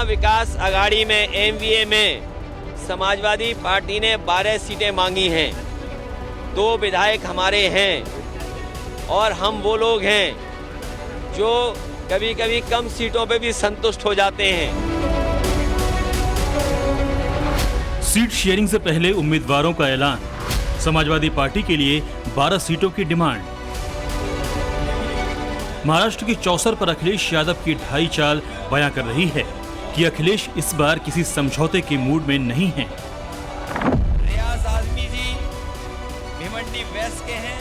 महाविकास आघाड़ी में एमवीए में समाजवादी पार्टी ने 12 सीटें मांगी हैं। 2 विधायक हमारे हैं और हम वो लोग हैं जो कभी कभी कम सीटों पे भी संतुष्ट हो जाते हैं। सीट शेयरिंग से पहले उम्मीदवारों का ऐलान। समाजवादी पार्टी के लिए 12 सीटों की डिमांड। महाराष्ट्र की चौसर पर अखिलेश यादव की ढाई चाल बयां कर रही है कि अखिलेश इस बार किसी समझौते के मूड में नहीं हैं। रियाज आजमी जी भिवंडी वेस्ट के हैं।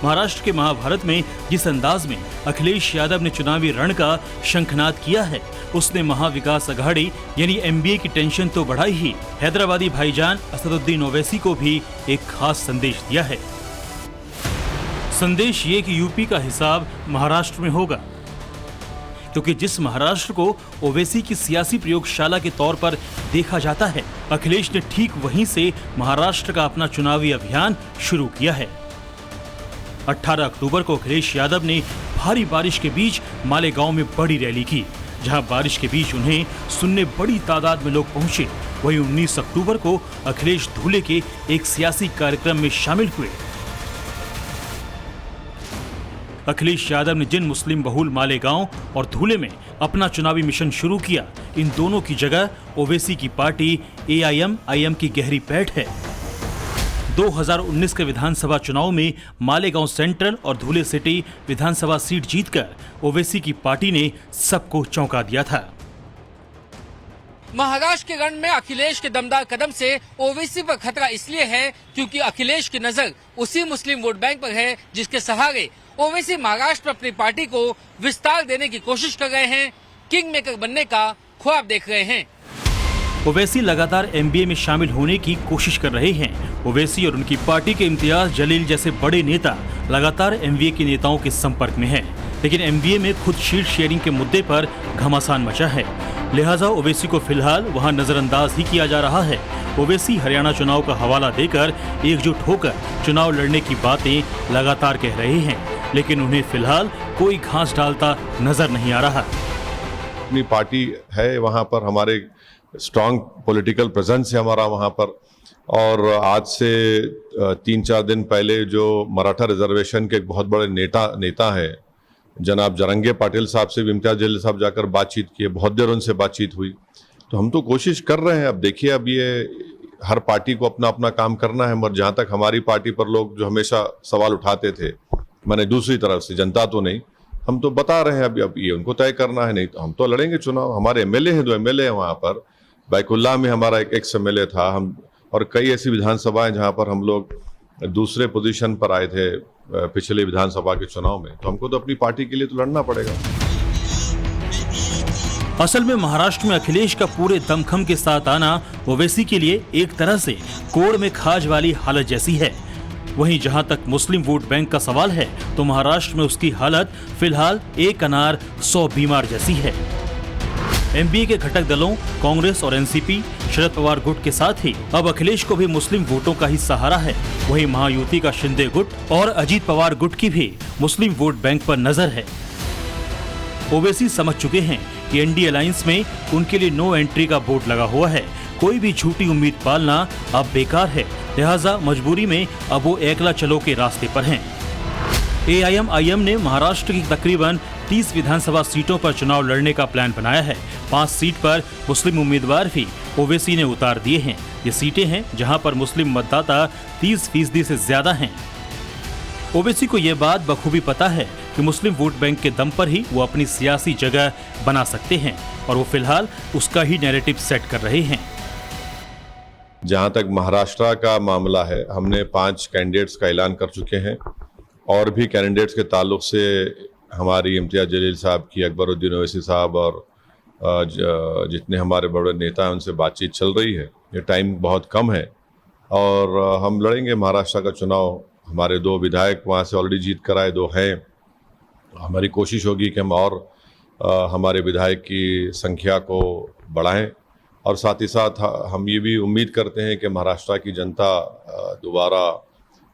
महाराष्ट्र के महाभारत में जिस अंदाज में अखिलेश यादव ने चुनावी रण का शंखनाद किया है, उसने महाविकास आघाड़ी यानी एमबीए की टेंशन तो बढ़ाई ही, हैदराबादी भाईजान असदुद्दीन ओवैसी को भी एक खास संदेश दिया है। संदेश ये कि यूपी का हिसाब महाराष्ट्र में होगा, क्योंकि जिस महाराष्ट्र को ओवैसी की सियासी प्रयोगशाला के तौर पर देखा जाता है, अखिलेश ने ठीक वहीं से महाराष्ट्र का अपना चुनावी अभियान शुरू किया है। 18 अक्टूबर को अखिलेश यादव ने भारी बारिश के बीच मालेगांव में बड़ी रैली की, जहां बारिश के बीच उन्हें सुनने बड़ी तादाद में लोग पहुंचे। वहीं 19 अक्टूबर को अखिलेश धूले के एक सियासी कार्यक्रम में शामिल हुए। अखिलेश यादव ने जिन मुस्लिम बहुल मालेगांव और धूले में अपना चुनावी मिशन शुरू किया, इन दोनों की जगह ओवैसी की पार्टी एआईएम की गहरी पैठ है। 2019 के विधानसभा चुनाव में मालेगांव सेंट्रल और धूले सिटी विधानसभा सीट जीतकर ओवैसी की पार्टी ने सबको चौंका दिया था। महाराष्ट्र के रण में अखिलेश के दमदार कदम से ओवैसी पर खतरा इसलिए है क्योंकि अखिलेश की नजर उसी मुस्लिम वोट बैंक पर है जिसके सहारे ओवैसी महाराष्ट्र में अपनी पार्टी को विस्तार देने की कोशिश कर रहे हैं, किंग मेकर बनने का ख्वाब देख रहे हैं। ओवैसी लगातार एमबीए में शामिल होने की कोशिश कर रहे हैं। ओवैसी और उनकी पार्टी के इम्तियाज जलील जैसे बड़े नेता लगातार एमबीए के नेताओं के संपर्क में हैं, लेकिन एमबीए में खुद सीट शेयरिंग के मुद्दे पर घमासान मचा है, लिहाजा ओवैसी को फिलहाल वहां नजरअंदाज ही किया जा रहा है। ओवैसी हरियाणा चुनाव का हवाला देकर एकजुट होकर चुनाव लड़ने की बातें लगातार कह रहे हैं, लेकिन उन्हें फिलहाल कोई घास डालता नजर नहीं आ रहा। अपनी पार्टी है वहां पर, हमारे स्ट्रांग पॉलिटिकल प्रेजेंस है हमारा वहां पर, और आज से 3-4 दिन पहले जो मराठा रिजर्वेशन के एक बहुत बड़े नेता है जनाब जरंगे पाटिल साहब से भी इम्तियाज जलील साहब जाकर बातचीत किए, बहुत देर उनसे बातचीत हुई। तो हम तो कोशिश कर रहे हैं। अब देखिए, अब ये हर पार्टी को अपना अपना काम करना है, मगर जहाँ तक हमारी पार्टी पर लोग जो हमेशा सवाल उठाते थे, मैंने दूसरी तरफ से, जनता तो नहीं, हम तो बता रहे हैं अब ये उनको तय करना है, नहीं तो हम तो लड़ेंगे चुनाव। हमारे एमएलए हैं, 2 एमएलए हैं वहाँ पर। बैकुल्ला में हमारा एक एक्स एमएलए था, हम और कई ऐसी विधानसभाएं जहाँ पर हम लोग दूसरे पोजीशन पर आए थे पिछले विधानसभा के चुनाव में, तो हमको तो अपनी पार्टी के लिए तो लड़ना पड़ेगा। असल में महाराष्ट्र में अखिलेश का पूरे दमखम के साथ आना ओवैसी के लिए एक तरह से कोड़ में खाज वाली हालत जैसी है। वहीं जहां तक मुस्लिम वोट बैंक का सवाल है, तो महाराष्ट्र में उसकी हालत फिलहाल एक अनार 100 बीमार जैसी है। एमबीए के घटक दलों कांग्रेस और एनसीपी, शरद पवार गुट के साथ ही अब अखिलेश को भी मुस्लिम वोटों का ही सहारा है। वहीं महायुति का शिंदे गुट और अजीत पवार गुट की भी मुस्लिम वोट बैंक पर नजर है। ओवैसी समझ चुके हैं कि एनडीए अलायंस में उनके लिए नो एंट्री का बोर्ड लगा हुआ है। कोई भी झूठी उम्मीद पालना अब बेकार है, लिहाजा मजबूरी में अब वो एकला चलो के रास्ते पर हैं। एआईएम ने महाराष्ट्र की तकरीबन 30 विधानसभा सीटों पर चुनाव लड़ने का प्लान बनाया है। 5 सीट पर मुस्लिम उम्मीदवार भी ओवैसी ने उतार दिए हैं। ये सीटें हैं जहां पर मुस्लिम मतदाता 30% से ज्यादा हैं। ओवैसी को यह बात बखूबी पता है कि मुस्लिम वोट बैंक के दम पर ही वो अपनी सियासी जगह बना सकते हैं, और वो फिलहाल उसका ही नैरेटिव सेट कर रहे हैं। जहां तक महाराष्ट्र का मामला है, हमने 5 कैंडिडेट्स का ऐलान कर चुके हैं, और भी कैंडिडेट्स के ताल्लुक से हमारी इम्तियाज जलील साहब की, अकबरुद्दीन ओवैसी साहब और जितने हमारे बड़े नेता हैं उनसे बातचीत चल रही है। ये टाइम बहुत कम है और हम लड़ेंगे महाराष्ट्र का चुनाव। हमारे 2 विधायक वहाँ से ऑलरेडी जीत कर आए, 2 हैं। हमारी कोशिश होगी कि हम और हमारे विधायक की संख्या को बढ़ाएं, और साथ ही साथ हम ये भी उम्मीद करते हैं कि महाराष्ट्र की जनता दोबारा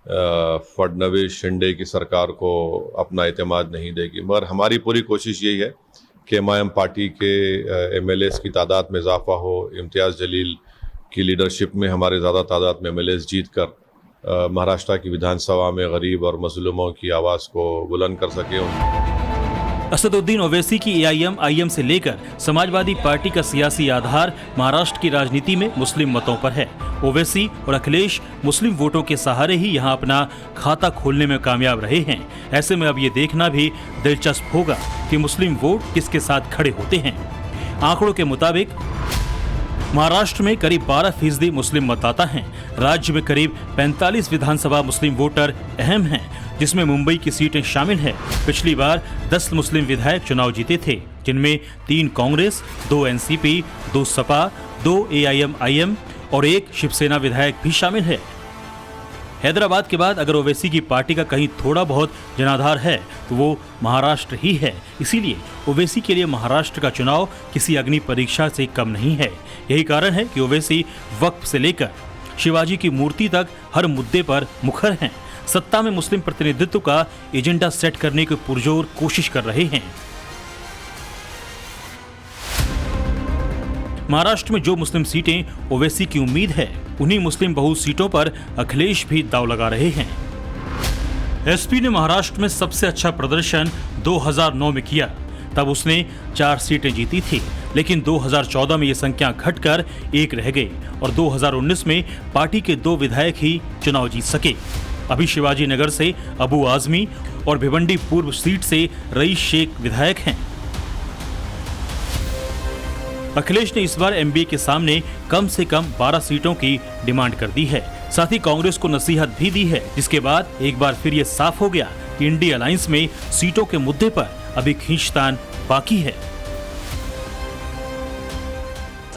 फडणवीस शिंदे की सरकार को अपना एतमाद नहीं देगी। मगर हमारी पूरी कोशिश यही है KMIM पार्टी के MLAs की तादाद में इजाफा हो, इम्तियाज़ जलील की लीडरशिप में हमारे ज़्यादा तादाद में MLAs जीत कर महाराष्ट्र की विधानसभा में गरीब और मजलूमों की आवाज़ को बुलंद कर सकें। असदुद्दीन ओवैसी की AIM-IM से लेकर समाजवादी पार्टी का सियासी आधार महाराष्ट्र की राजनीति में मुस्लिम मतों पर है। ओवैसी और अखिलेश मुस्लिम वोटों के सहारे ही यहां अपना खाता खोलने में कामयाब रहे हैं। ऐसे में अब ये देखना भी दिलचस्प होगा कि मुस्लिम वोट किसके साथ खड़े होते हैं। आंकड़ों के मुताबिक महाराष्ट्र में करीब 12% मुस्लिम मतदाता हैं। राज्य में करीब 45 विधानसभा मुस्लिम वोटर अहम हैं, जिसमें मुंबई की सीटें शामिल हैं। पिछली बार 10 मुस्लिम विधायक चुनाव जीते थे, जिनमें 3 कांग्रेस, 2 NCP, 2 सपा, 2 AIM-IM और 1 शिवसेना विधायक भी शामिल है। हैदराबाद के बाद अगर ओवैसी की पार्टी का कहीं थोड़ा बहुत जनाधार है तो वो महाराष्ट्र ही है। इसीलिए ओवैसी के लिए महाराष्ट्र का चुनाव किसी अग्नि परीक्षा से कम नहीं है। यही कारण है कि ओवैसी वक्फ से लेकर शिवाजी की मूर्ति तक हर मुद्दे पर मुखर हैं। सत्ता में मुस्लिम प्रतिनिधित्व का एजेंडा सेट करने की पुरजोर कोशिश कर रहे हैं। महाराष्ट्र में जो मुस्लिम सीटें ओवैसी की उम्मीद है, उन्हीं मुस्लिम बहुल सीटों पर अखिलेश भी दांव लगा रहे हैं। एसपी ने महाराष्ट्र में सबसे अच्छा प्रदर्शन 2009 में किया, तब उसने 4 सीटें जीती थी, लेकिन 2014 में ये संख्या घटकर 1 रह गई और 2019 में पार्टी के 2 विधायक ही चुनाव जीत सके। अभी शिवाजी नगर से अबू आजमी और भिवंडी पूर्व सीट से रईस शेख विधायक हैं। अखिलेश ने इस बार MBA के सामने कम से कम 12 सीटों की डिमांड कर दी है। साथ ही कांग्रेस को नसीहत भी दी है, जिसके बाद एक बार फिर ये साफ हो गया कि इंडी अलायंस में सीटों के मुद्दे पर अभी खींचतान बाकी है।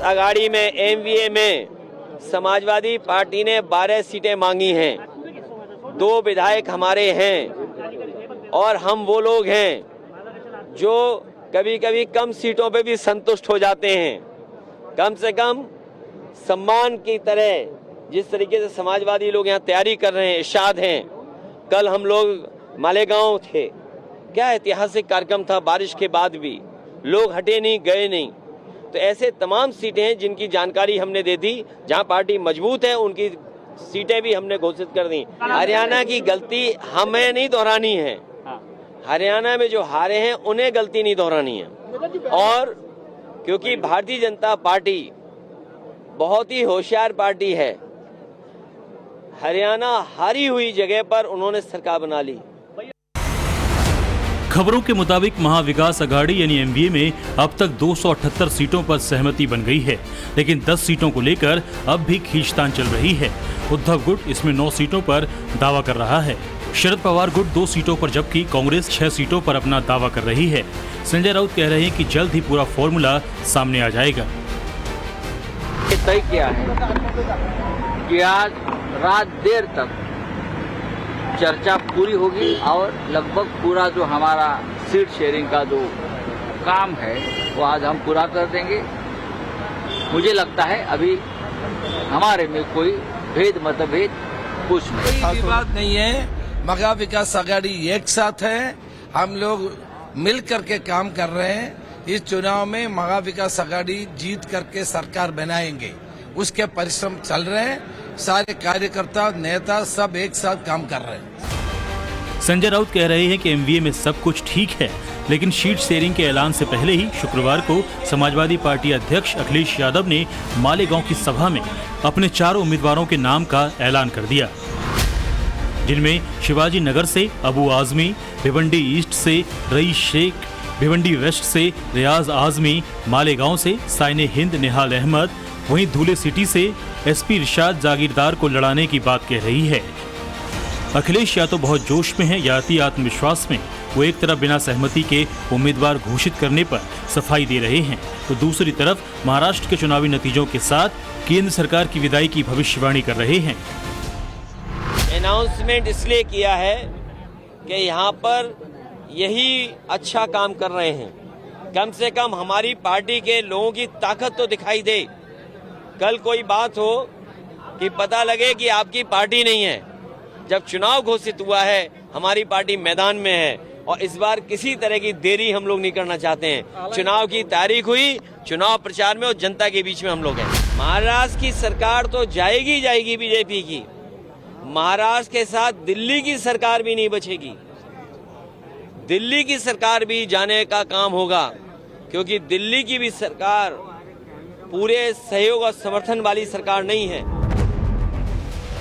आघाड़ी में MVA में समाजवादी पार्टी ने 12 सीटें मांगी हैं। 2 विधायक हमारे हैं और हम वो लोग हैं जो कभी कभी कम सीटों पे भी संतुष्ट हो जाते हैं। कम से कम सम्मान की तरह जिस तरीके से समाजवादी लोग यहाँ तैयारी कर रहे हैं, इरशाद हैं। कल हम लोग मालेगांव थे, क्या ऐतिहासिक कार्यक्रम था, बारिश के बाद भी लोग हटे नहीं, गए नहीं। तो ऐसे तमाम सीटें हैं जिनकी जानकारी हमने दे दी। जहाँ पार्टी मजबूत है उनकी सीटें भी हमने घोषित कर दी। हरियाणा की गलती हमें नहीं दोहरानी है। हरियाणा में जो हारे हैं उन्हें गलती नहीं दोहरानी है। और क्योंकि भारतीय जनता पार्टी बहुत ही होशियार पार्टी है, हरियाणा हारी हुई जगह पर उन्होंने सरकार बना ली। खबरों के मुताबिक महाविकास अघाड़ी यानी MVA में अब तक 278 सीटों पर सहमति बन गई है, लेकिन 10 सीटों को लेकर अब भी खींचतान चल रही है। उद्धव गुट इसमें 9 सीटों पर दावा कर रहा है। शरद पवार गुट 2 सीटों पर, जबकि कांग्रेस 6 सीटों पर अपना दावा कर रही है। संजय राउत कह रहे हैं कि जल्द ही पूरा फॉर्मूला सामने आ जाएगा। तय किया है कि आज रात देर तक चर्चा पूरी होगी और लगभग पूरा जो हमारा सीट शेयरिंग का जो काम है वो आज हम पूरा कर देंगे। मुझे लगता है अभी हमारे में कोई मतभेद कुछ नहीं, विवाद नहीं है। महा विकास आघाड़ी एक साथ है, हम लोग मिल करके काम कर रहे हैं। इस चुनाव में महा विकास आघाड़ी जीत करके सरकार बनाएंगे, उसके परिश्रम चल रहे हैं। सारे कार्यकर्ता नेता सब एक साथ काम कर रहे हैं। संजय राउत कह रहे हैं कि MVA में सब कुछ ठीक है, लेकिन सीट शेयरिंग के ऐलान से पहले ही शुक्रवार को समाजवादी पार्टी अध्यक्ष अखिलेश यादव ने मालेगांव की सभा में अपने 4 उम्मीदवारों के नाम का ऐलान कर दिया, जिनमें शिवाजी नगर से अबू आजमी, भिवंडी ईस्ट से रईस शेख, भिवंडी वेस्ट से रियाज आजमी, मालेगांव से साइने हिंद निहाल अहमद, वहीं धुले सिटी से SP इरशाद जागीरदार को लड़ाने की बात कह रही है। अखिलेश या तो बहुत जोश में है या अति आत्मविश्वास में। वो एक तरफ बिना सहमति के उम्मीदवार घोषित करने पर सफाई दे रहे हैं, तो दूसरी तरफ महाराष्ट्र के चुनावी नतीजों के साथ केंद्र सरकार की विदाई की भविष्यवाणी कर रहे हैं। अनाउंसमेंट इसलिए किया है कि यहाँ पर यही अच्छा काम कर रहे हैं। कम से कम हमारी पार्टी के लोगों की ताकत तो दिखाई दे। कल कोई बात हो कि पता लगे कि आपकी पार्टी नहीं है। जब चुनाव घोषित हुआ है, हमारी पार्टी मैदान में है और इस बार किसी तरह की देरी हम लोग नहीं करना चाहते हैं। चुनाव की तारीख हुई, चुनाव प्रचार में और जनता के बीच में हम लोग हैं। महाराष्ट्र की सरकार तो जाएगी जाएगी बीजेपी की, महाराष्ट्र के साथ दिल्ली की सरकार भी नहीं बचेगी। दिल्ली की सरकार भी जाने का काम होगा, क्योंकि दिल्ली की भी सरकार पूरे सहयोग और समर्थन वाली सरकार नहीं है।